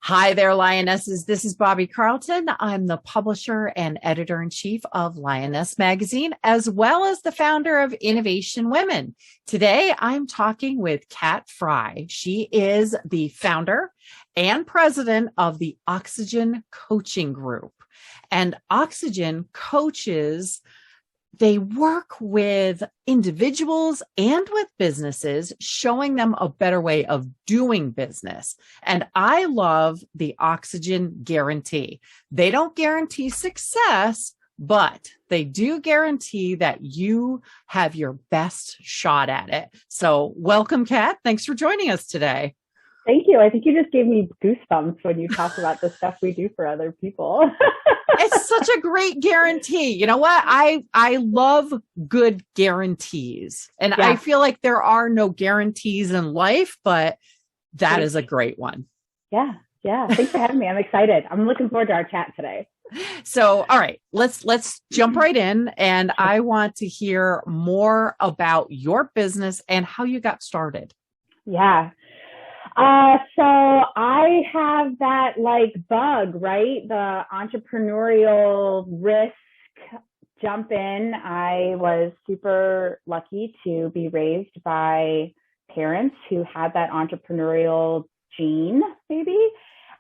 Hi there, Lionesses. This is Bobby Carlton. I'm the publisher and editor-in-chief of Lioness Magazine, as well as the founder of Innovation Women. Today, I'm talking with Kat Frey. She is the founder and president of the Oxygen Coaching Group. And Oxygen coaches, they work with individuals and with businesses, showing them a better way of doing business. And I love the Oxygen guarantee. They don't guarantee success, but they do guarantee that you have your best shot at it. So welcome, Kat. Thanks for joining us today. Thank you. I think you just gave me goosebumps when you talk about the stuff we do for other people. It's such a great guarantee. You know what? I love good guarantees. And yeah. I feel like there are no guarantees in life, but that is a great one. Yeah. Thanks for having me. I'm excited. I'm looking forward to our chat today. So, all right, let's jump right in. And I want to hear more about your business and how you got started. Yeah. So I have that bug, right? The entrepreneurial risk jump in. I was super lucky to be raised by parents who had that entrepreneurial gene, maybe.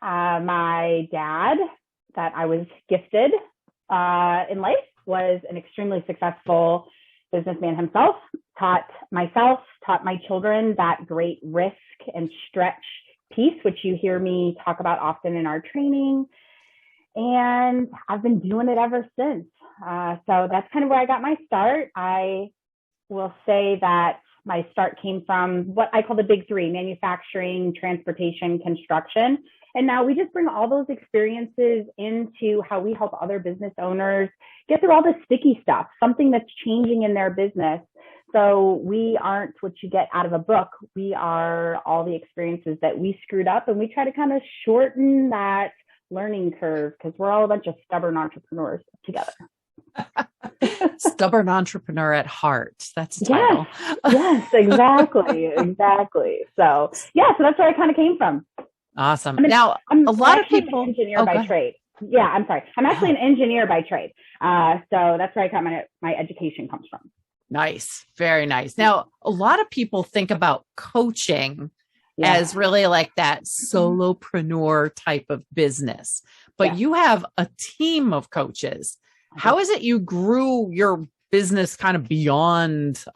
My dad, that I was gifted in life, was an extremely successful businessman himself, taught my children that great risk and stretch piece, which you hear me talk about often in our training. And I've been doing it ever since. So that's kind of where I got my start. I will say that my start came from what I call the big three: manufacturing, transportation, construction. And now we just bring all those experiences into how we help other business owners get through all the sticky stuff, something that's changing in their business. So we aren't what you get out of a book. We are all the experiences that we screwed up, and we try to kind of shorten that learning curve because we're all a bunch of stubborn entrepreneurs together. Stubborn entrepreneur at heart. That's the title. Yes, exactly. So that's where I kind of came from. Awesome. Now, a lot of people. An engineer by trade. Yeah, I'm sorry. I'm actually an engineer by trade. So that's where I got my education comes from. Nice. Very nice. Now, a lot of people think about coaching as really like that solopreneur type of business, but you have a team of coaches. How is it you grew your business kind of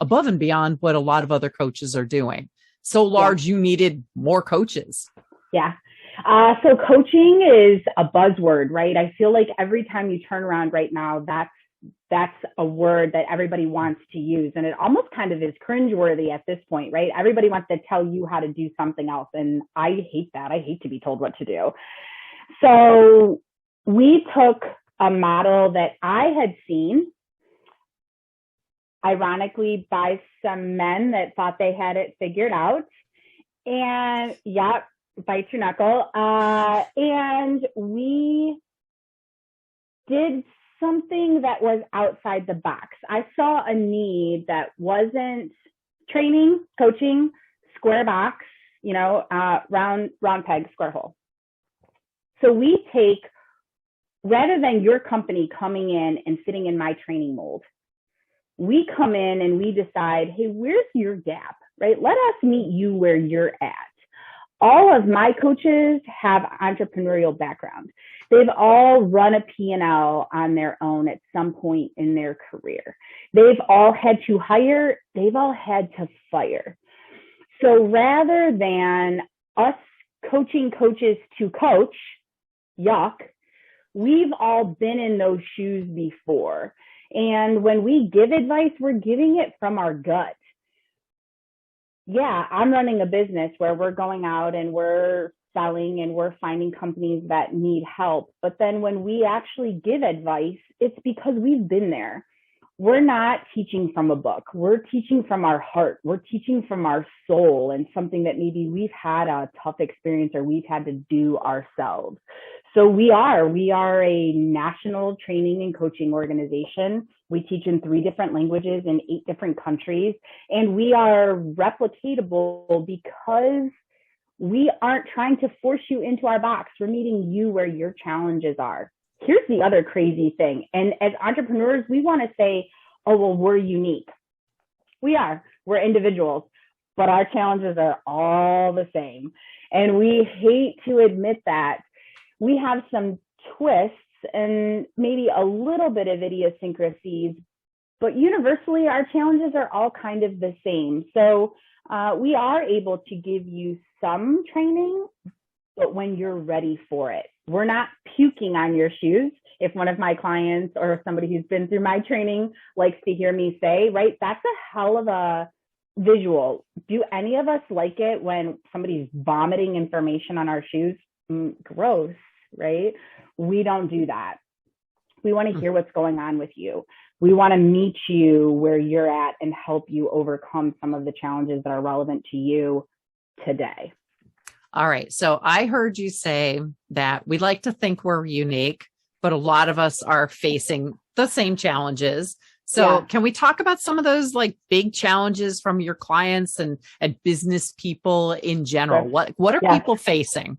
above and beyond what a lot of other coaches are doing? So large, you needed more coaches. Yeah. So coaching is a buzzword, right? I feel like every time you turn around right now, that's a word that everybody wants to use. And it almost kind of is cringeworthy at this point, right? Everybody wants to tell you how to do something else. And I hate that. I hate to be told what to do. So we took a model that I had seen, ironically, by some men that thought they had it figured out. And bite your knuckle. And we did something that was outside the box. I saw a need that wasn't training, coaching, square box, round peg, square hole. So we take, rather than your company coming in and fitting in my training mold, we come in and we decide, hey, where's your gap, right? Let us meet you where you're at. All of my coaches have entrepreneurial background. They've all run a P&L on their own at some point in their career. They've all had to hire. They've all had to fire. So rather than us coaching coaches to coach, yuck, we've all been in those shoes before. And when we give advice, we're giving it from our gut. Yeah, I'm running a business where we're going out and we're selling and we're finding companies that need help. But then when we actually give advice, it's because we've been there. We're not teaching from a book. We're teaching from our heart. We're teaching from our soul and something that maybe we've had a tough experience or we've had to do ourselves. So we are a national training and coaching organization. We teach in 3 different languages in 8 different countries, and we are replicatable because We aren't trying to force you into our box. We're meeting you where your challenges are. Here's the other crazy thing. And as entrepreneurs, we want to say, oh, well, we're unique. We are. We're individuals, but our challenges are all the same. And we hate to admit that. We have some twists and maybe a little bit of idiosyncrasies, but universally, our challenges are all kind of the same. So we are able to give you some training, but when you're ready for it. We're not puking on your shoes. If one of my clients or somebody who's been through my training likes to hear me say, right, that's a hell of a visual. Do any of us like it when somebody's vomiting information on our shoes? Gross, right? We don't do that. We want to hear what's going on with you. We want to meet you where you're at and help you overcome some of the challenges that are relevant to you today. All right. So I heard you say that we like to think we're unique, but a lot of us are facing the same challenges. So Can we talk about some of those like big challenges from your clients and business people in general? Sure. What are people facing?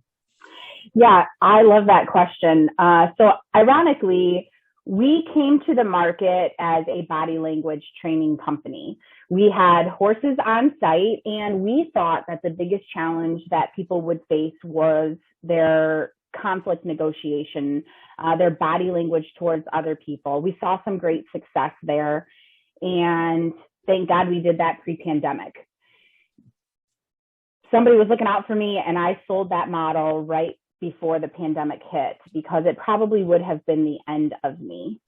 Yeah, I love that question. So ironically, we came to the market as a body language training company. We had horses on site, and we thought that the biggest challenge that people would face was their conflict negotiation, their body language towards other people. We saw some great success there, and thank God we did that pre-pandemic. Somebody was looking out for me, and I sold that model right before the pandemic hit, because it probably would have been the end of me.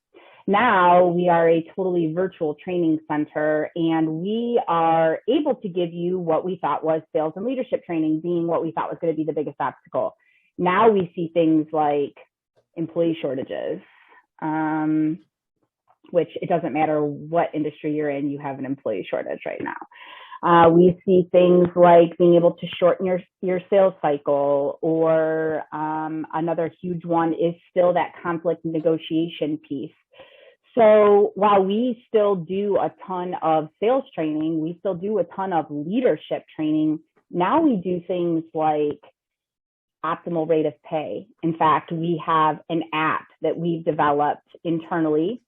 Now we are a totally virtual training center, and we are able to give you what we thought was sales and leadership training, being what we thought was going to be the biggest obstacle. Now we see things like employee shortages, which it doesn't matter what industry you're in, you have an employee shortage right now. We see things like being able to shorten your sales cycle, or another huge one is still that conflict negotiation piece. So while we still do a ton of sales training, we still do a ton of leadership training. Now we do things like optimal rate of pay. In fact, we have an app that we've developed internally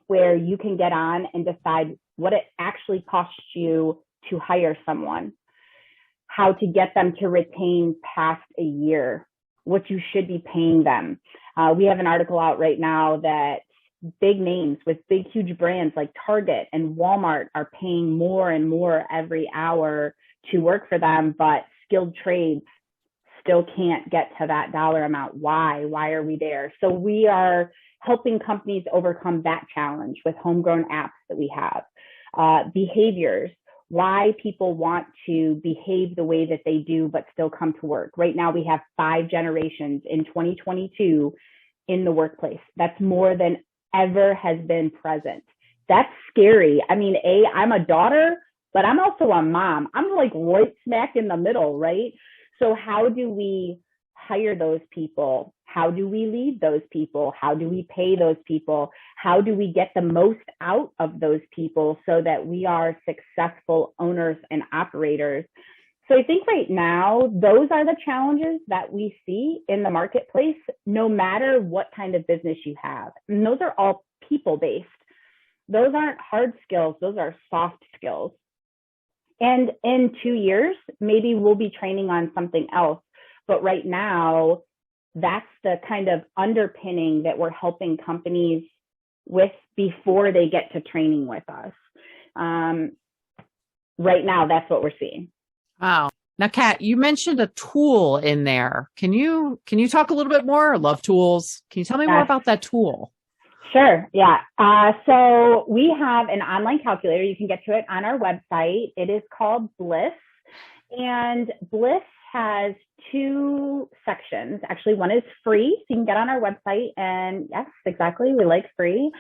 where you can get on and decide what it actually costs you to hire someone, how to get them to retain past a year, what you should be paying them. We have an article out right now that big names with big, huge brands like Target and Walmart are paying more and more every hour to work for them, but skilled trades still can't get to that dollar amount. Why? Why are we there? So we are helping companies overcome that challenge with homegrown apps that we have. Behaviors, why people want to behave the way that they do, but still come to work. Right now, we have 5 generations in 2022 in the workplace. That's more than ever has been present. That's scary. I mean, I'm a daughter, but I'm also a mom. I'm like right smack in the middle, right? So how do we hire those people? How do we lead those people? How do we pay those people? How do we get the most out of those people so that we are successful owners and operators? So I think right now, those are the challenges that we see in the marketplace, no matter what kind of business you have. And those are all people-based. Those aren't hard skills. Those are soft skills. And in 2 years, maybe we'll be training on something else. But right now, that's the kind of underpinning that we're helping companies with before they get to training with us. Right now, that's what we're seeing. Wow. Now, Kat, you mentioned a tool in there. Can you talk a little bit more? I love tools. Can you tell me more about that tool? Sure. Yeah. So we have an online calculator. You can get to it on our website. It is called Bliss. And Bliss has 2 sections. Actually, one is free, so you can get on our website. And yes, exactly. We like free.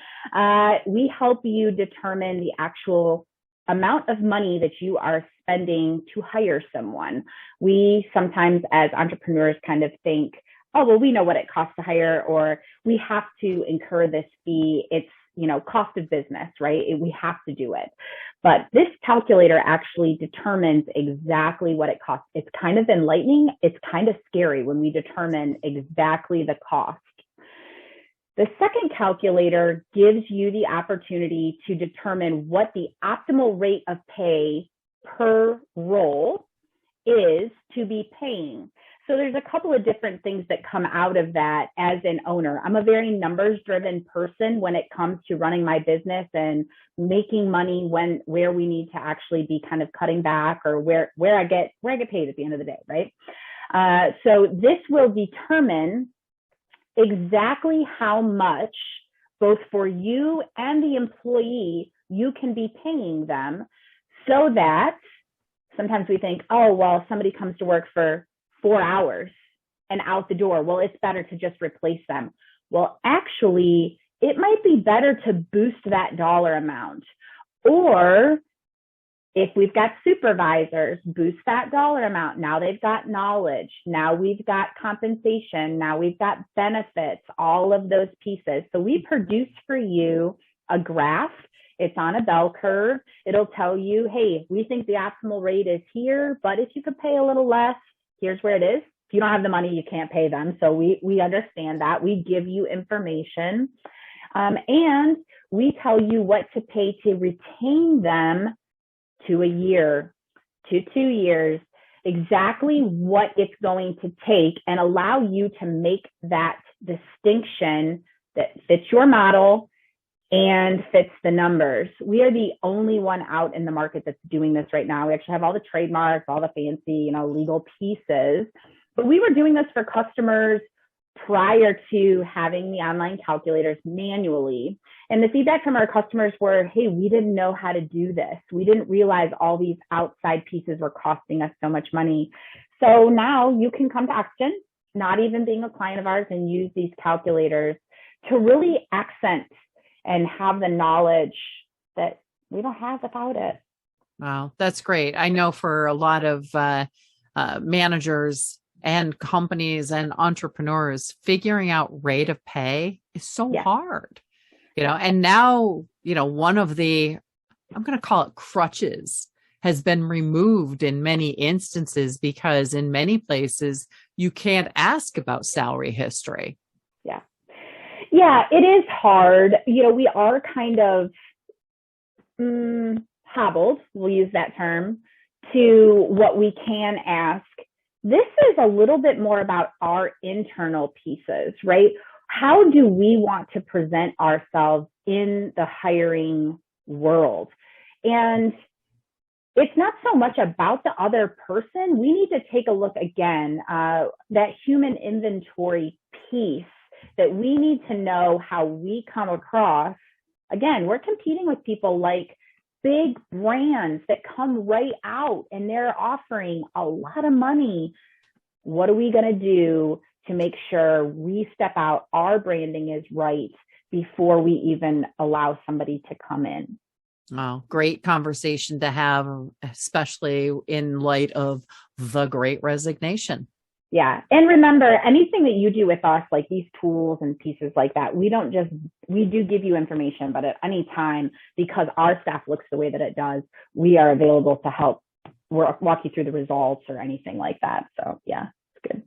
We help you determine the actual amount of money that you are spending to hire someone. We sometimes, as entrepreneurs, kind of think, oh, well, we know what it costs to hire, or we have to incur this fee. It's cost of business, right? We have to do it. But this calculator actually determines exactly what it costs. It's kind of enlightening. It's kind of scary when we determine exactly the cost. The second calculator gives you the opportunity to determine what the optimal rate of pay per role is to be paying. So there's a couple of different things that come out of that as an owner. I'm a very numbers driven person when it comes to running my business and making money where we need to actually be kind of cutting back, or where I get paid at the end of the day, right? So this will determine exactly how much, both for you and the employee, you can be paying them, so that sometimes we think, oh, well, somebody comes to work for 4 hours and out the door, well, it's better to just replace them. Well, actually, it might be better to boost that dollar amount. Or if we've got supervisors, boost that dollar amount. Now they've got knowledge. Now we've got compensation. Now we've got benefits, all of those pieces. So we produce for you a graph. It's on a bell curve. It'll tell you, hey, we think the optimal rate is here, but if you could pay a little less, here's where it is. If you don't have the money, you can't pay them. So we understand that. We give you information, and we tell you what to pay to retain them to a year, to 2 years, exactly what it's going to take, and allow you to make that distinction that fits your model and fits the numbers. We are the only one out in the market that's doing this right now. We actually have all the trademarks, all the fancy, legal pieces, but we were doing this for customers prior to having the online calculators manually. And the feedback from our customers were, hey, we didn't know how to do this. We didn't realize all these outside pieces were costing us so much money. So now you can come to Oxygen, not even being a client of ours, and use these calculators to really accent and have the knowledge that we don't have without it. Wow, that's great. I know for a lot of managers and companies and entrepreneurs, figuring out rate of pay is so hard, and now, one of the, I'm going to call it crutches, has been removed in many instances, because in many places you can't ask about salary history. Yeah, it is hard. We are kind of hobbled, we'll use that term, to what we can ask. This is a little bit more about our internal pieces, right? How do we want to present ourselves in the hiring world? And it's not so much about the other person. We need to take a look again, that human inventory piece, that we need to know how we come across. Again, we're competing with people like big brands that come right out and they're offering a lot of money. What are we going to do to make sure we step out, our branding is right, before we even allow somebody to come in? Oh, great conversation to have, especially in light of the Great Resignation. Yeah. And remember, anything that you do with us, like these tools and pieces like that, we do give you information, but at any time, because our staff looks the way that it does, we are available to help walk you through the results or anything like that. So yeah, it's good.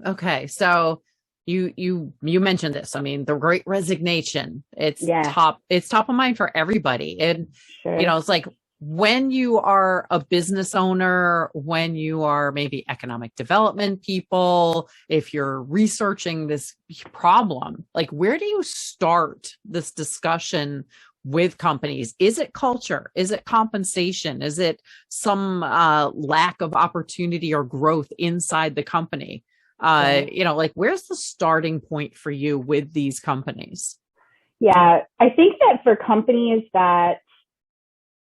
Okay. So you mentioned this. I mean, the Great Resignation, it's top of mind for everybody. And, it's like, when you are a business owner, when you are maybe economic development people, if you're researching this problem, like, where do you start this discussion with companies? Is it culture? Is it compensation? Is it some lack of opportunity or growth inside the company? Like, where's the starting point for you with these companies? Yeah, I think that for companies that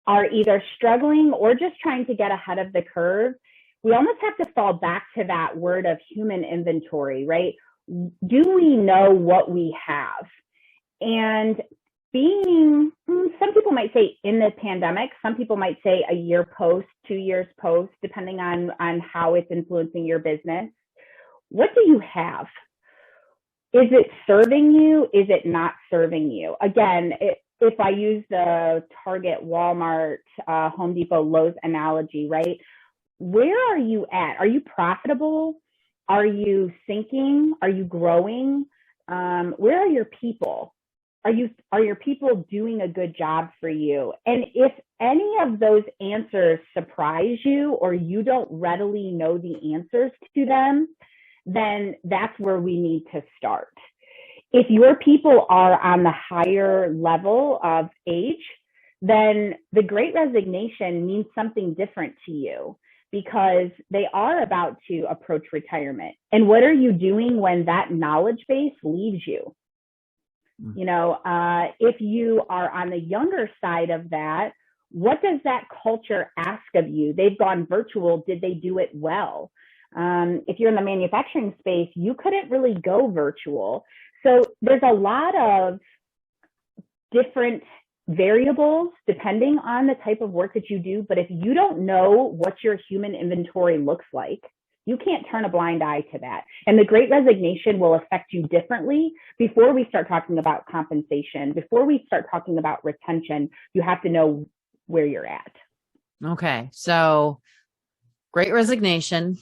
are either struggling or just trying to get ahead of the curve, we almost have to fall back to that word of human inventory, right? Do we know what we have? And some people might say in the pandemic, some people might say a year post, 2 years post, depending on how it's influencing your business. What do you have? is it serving you? Is it not serving you? Again, if I use the Target, Walmart, Home Depot, Lowe's analogy, right? Where are you at? Are you profitable? Are you sinking? Are you growing? Where are your people? Are your people doing a good job for you? And if any of those answers surprise you, or you don't readily know the answers to them, then that's where we need to start. If your people are on the higher level of age, then the Great Resignation means something different to you, because they are about to approach retirement. And what are you doing when that knowledge base leaves you? You know, if you are on the younger side of that, what does that culture ask of you? They've gone virtual. Did they do it well? If you're in the manufacturing space, you couldn't really go virtual. So there's a lot of different variables depending on the type of work that you do. But if you don't know what your human inventory looks like, you can't turn a blind eye to that. And the Great Resignation will affect you differently. Before we start talking about compensation, before we start talking about retention, you have to know where you're at. Okay. So Great Resignation,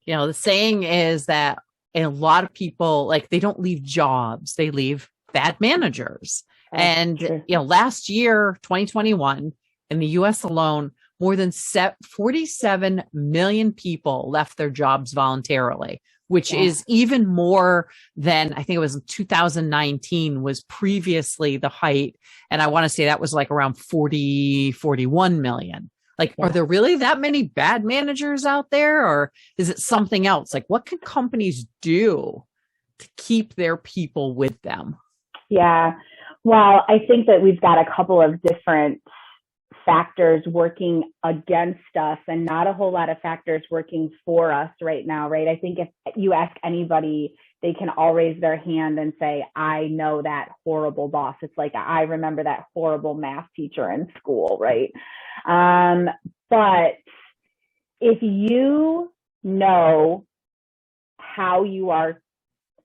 you know, the saying is that a lot of people, like, they don't leave jobs, they leave bad managers. And, you know, last year, 2021, in the US alone, more than 47 million people left their jobs voluntarily, which is even more than, I think it was 2019 was previously the height. And I want to say that was like around 41 million. Like, are there really that many bad managers out there, or is it something else? Like, what can companies do to keep their people with them? Yeah. Well, I think that we've got a couple of different factors working against us and not a whole lot of factors working for us right now, right? I think if you ask anybody, they can all raise their hand and say, I know that horrible boss. It's like, I remember that horrible math teacher in school, right? But if you know how you are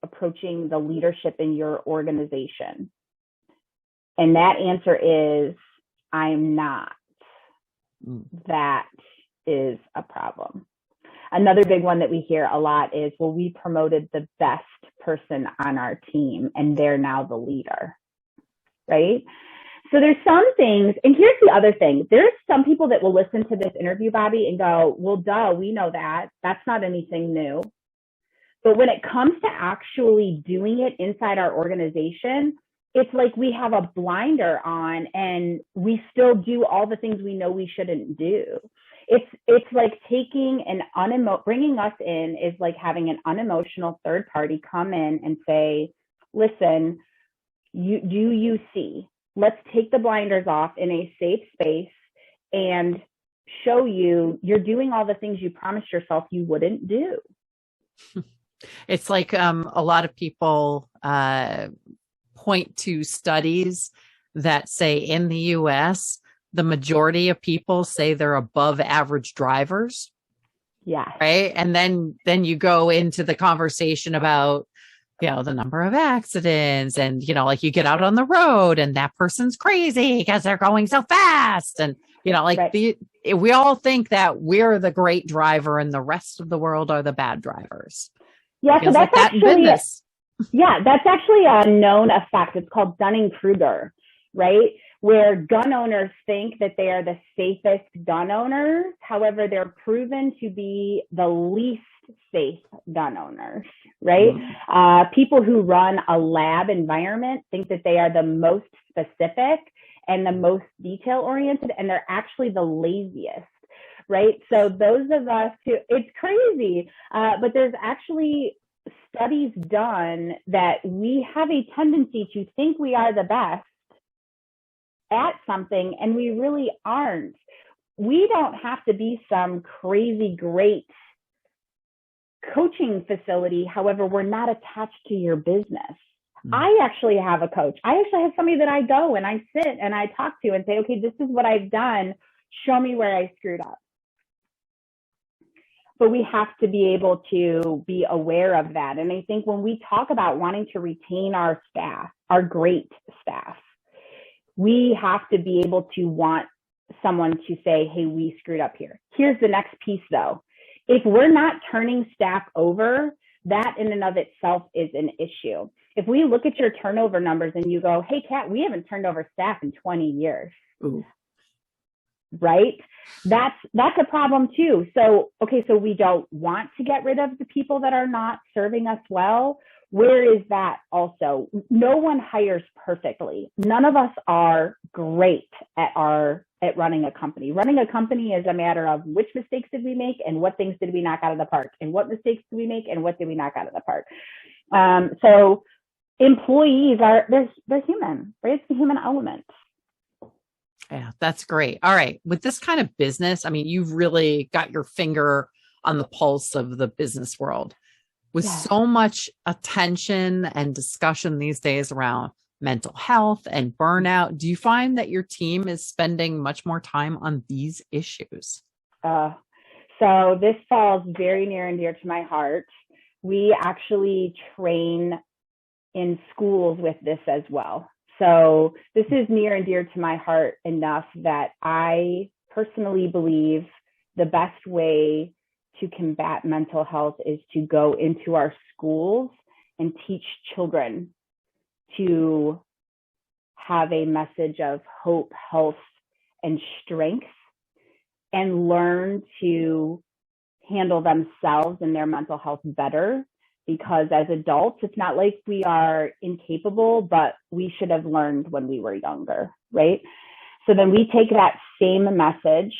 approaching the leadership in your organization, and that answer is, I'm not, that is a problem. Another big one that we hear a lot is, well, we promoted the best person on our team and they're now the leader, right? So there's some things, and here's the other thing. There's some people that will listen to this interview, Bobby, and go, well, duh, we know that. That's not anything new. But when it comes to actually doing it inside our organization, it's like we have a blinder on and we still do all the things we know we shouldn't do. It's like taking bringing us in is like having an unemotional third party come in and say, listen, you see, let's take the blinders off in a safe space and show you're doing all the things you promised yourself you wouldn't do. It's like a lot of people point to studies that say in the US, the majority of people say they're above average drivers. Yeah. Right. And then you go into the conversation about, you know, the number of accidents and, you know, like you get out on the road and that person's crazy because they're going so fast. And, you know, like we all think that we're the great driver and the rest of the world are the bad drivers. Yeah. So that's that's actually a known effect. It's called Dunning-Kruger, right? Where gun owners think that they are the safest gun owners. However, they're proven to be the least safe gun owners, right? People who run a lab environment think that they are the most specific and the most detail oriented, and they're actually the laziest, right? So those of us who, it's crazy, but there's actually studies done that we have a tendency to think we are the best at something, and we really aren't. We don't have to be some crazy great coaching facility. However, we're not attached to your business. I actually have a coach. I actually have somebody that I go and I sit and I talk to and say, okay, this is what I've done. Show me where I screwed up. but we have to be able to be aware of that. And I think when we talk about wanting to retain our staff, our great staff, we have to be able to want someone to say, hey, we screwed up here. Here's the next piece though. If we're not turning staff over, that in and of itself is an issue. If we look at your turnover numbers and you go, hey, Kat, we haven't turned over staff in 20 years. Ooh. Right? That's a problem too. So, okay, so we don't want to get rid of the people that are not serving us well. Where is that also? No one hires perfectly. None of us are great at running a company. Running a company is a matter of which mistakes did we make and what things did we knock out of the park, and what mistakes did we make and what did we knock out of the park. So employees they're human, right? It's the human element. Yeah, that's great. All right. With this kind of business, I mean, you've really got your finger on the pulse of the business world. With so much attention and discussion these days around mental health and burnout, do you find that your team is spending much more time on these issues? So this falls very near and dear to my heart. We actually train in schools with this as well. So this is near and dear to my heart enough that I personally believe the best way to combat mental health is to go into our schools and teach children to have a message of hope, health, and strength, and learn to handle themselves and their mental health better. Because as adults, it's not like we are incapable, but we should have learned when we were younger, right? So then we take that same message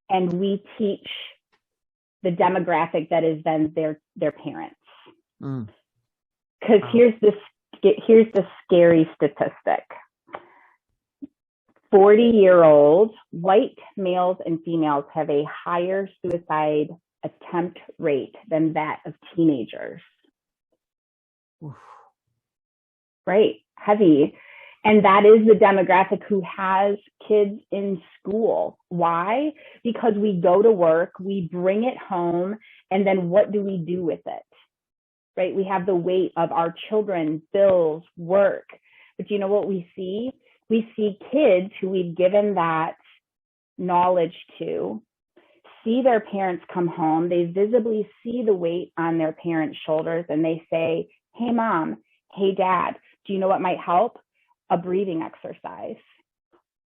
and we teach the demographic that is then their parents. Because here's the scary statistic. 40-year-old white males and females have a higher suicide attempt rate than that of teenagers. Right, heavy. And that is the demographic who has kids in school. Why? Because we go to work, we bring it home, and then what do we do with it? Right? We have the weight of our children, bills, work. But you know what we see? We see kids who we've given that knowledge to, see their parents come home, they visibly see the weight on their parents' shoulders, and they say, hey, mom, hey, dad, do you know what might help? A breathing exercise.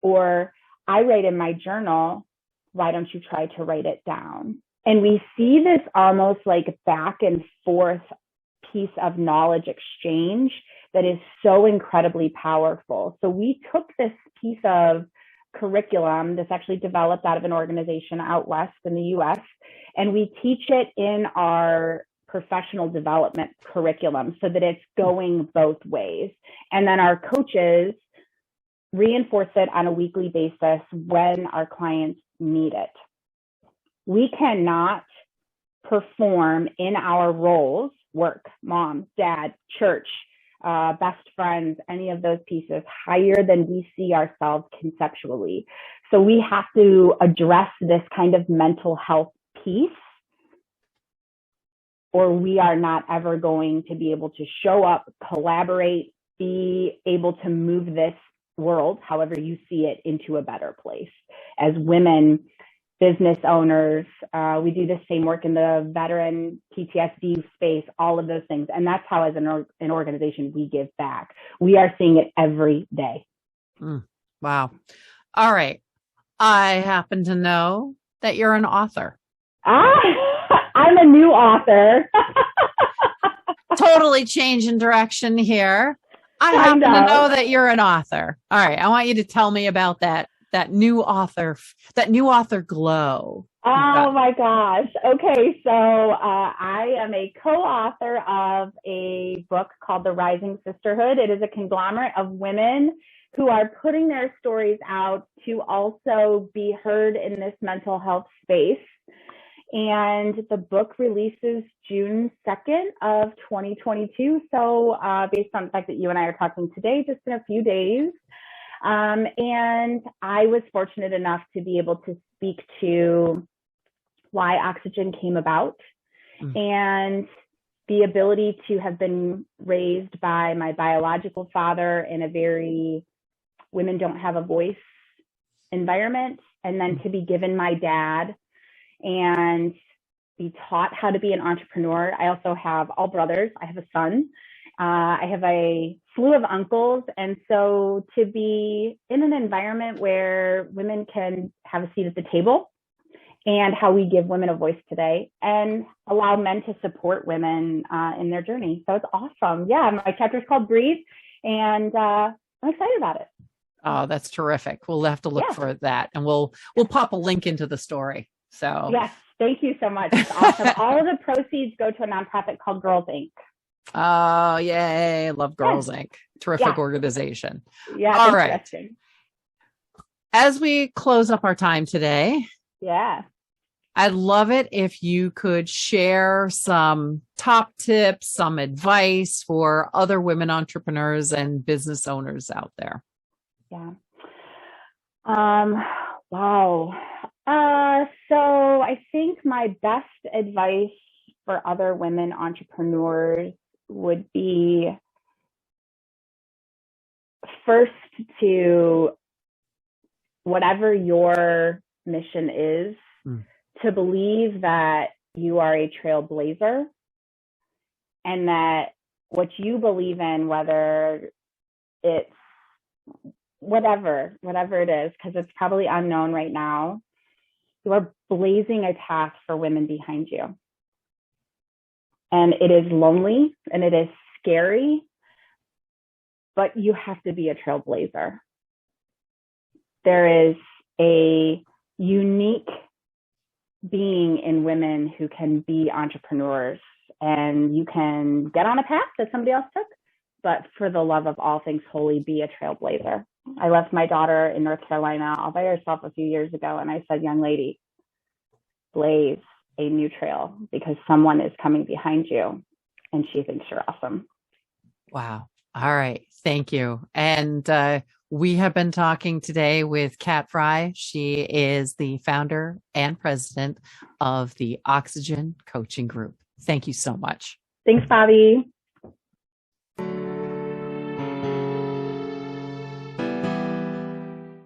Or I write in my journal, why don't you try to write it down? And we see this almost like back and forth piece of knowledge exchange that is so incredibly powerful. So we took this piece of curriculum that's actually developed out of an organization out west in the US, and we teach it in our professional development curriculum so that it's going both ways. And then our coaches reinforce it on a weekly basis when our clients need it. We cannot perform in our roles, work, mom, dad, church, best friends, any of those pieces higher than we see ourselves conceptually. So we have to address this kind of mental health piece, or we are not ever going to be able to show up, collaborate, be able to move this world, however you see it, into a better place. As women, business owners, we do the same work in the veteran PTSD space, all of those things. And that's how, as an organization, we give back. We are seeing it every day. Wow. All right. I happen to know that you're an author. I'm a new author. Totally changing direction here. I happen to know that you're an author. All right. I want you to tell me about that new author glow. Oh my gosh. Okay. So I am a co-author of a book called The Rising Sisterhood. It is a conglomerate of women who are putting their stories out to also be heard in this mental health space. And the book releases June 2nd of 2022. So based on the fact that you and I are talking today, just in a few days. And I was fortunate enough to be able to speak to why Oxygen came about, Mm. and the ability to have been raised by my biological father in a very women don't have a voice environment, and then to be given my dad and be taught how to be an entrepreneur. I also have all brothers. I have a son. I have a slew of uncles. And so to be in an environment where women can have a seat at the table, and how we give women a voice today and allow men to support women in their journey. So it's awesome. Yeah, my chapter is called Breathe, and I'm excited about it. Oh, that's terrific. We'll have to look for that, and we'll pop a link into the story. So yes, thank you so much. It's awesome. All of the proceeds go to a nonprofit called Girls Inc. Oh, yay. Love Girls Inc. Terrific organization. Yeah. All right. As we close up our time today, I'd love it if you could share some top tips, some advice for other women entrepreneurs and business owners out there. Yeah. Wow. So I think my best advice for other women entrepreneurs would be first to, whatever your mission is, to believe that you are a trailblazer, and that what you believe in, whether it's whatever it is, because it's probably unknown right now, you are blazing a path for women behind you. And it is lonely and it is scary, but you have to be a trailblazer. There is a unique being in women who can be entrepreneurs, and you can get on a path that somebody else took, but for the love of all things holy, be a trailblazer. I left my daughter in North Carolina all by herself a few years ago, and I said, young lady, blaze a new trail, because someone is coming behind you and she thinks you're awesome. Wow. All right. Thank you. And we have been talking today with Kat Frey. She is the founder and president of the Oxygen Coaching Group. Thank you so much. Thanks, Bobby.